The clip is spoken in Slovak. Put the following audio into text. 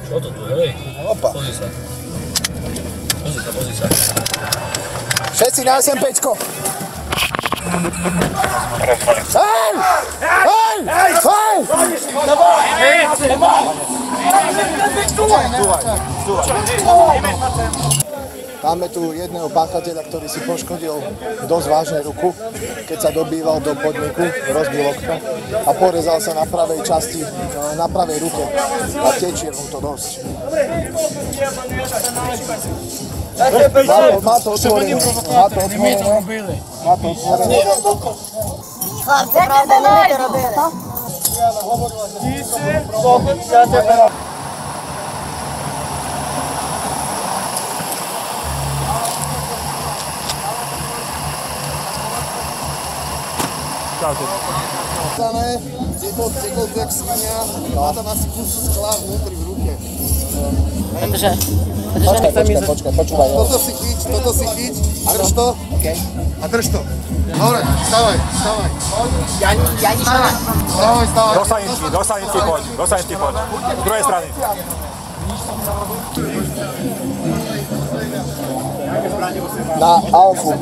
Čo to tu, hej? Opa. Pozri sa. Pozri sa. Všetci na SMPčko. Hej! Hej! Hej! Máme tu jedného páchateľa, ktorý si poškodil dosť vážne ruku, keď sa dobýval do podniku, rozbil okno a porezal sa na pravej časti, na pravej ruke a tečie mu to dosť. Má to otvorené. Chlapce, pravda, nemojte robili. Cykol jak svinia, má tam asi kus skla vnútri v ruke. Pretože Počúvaj. Toto si chyť, drž to. A drž to. Dobre, vstávaj. ja nič nemám. Vstávaj. Do sanitky poď. Z druhej strany. Na Alfu.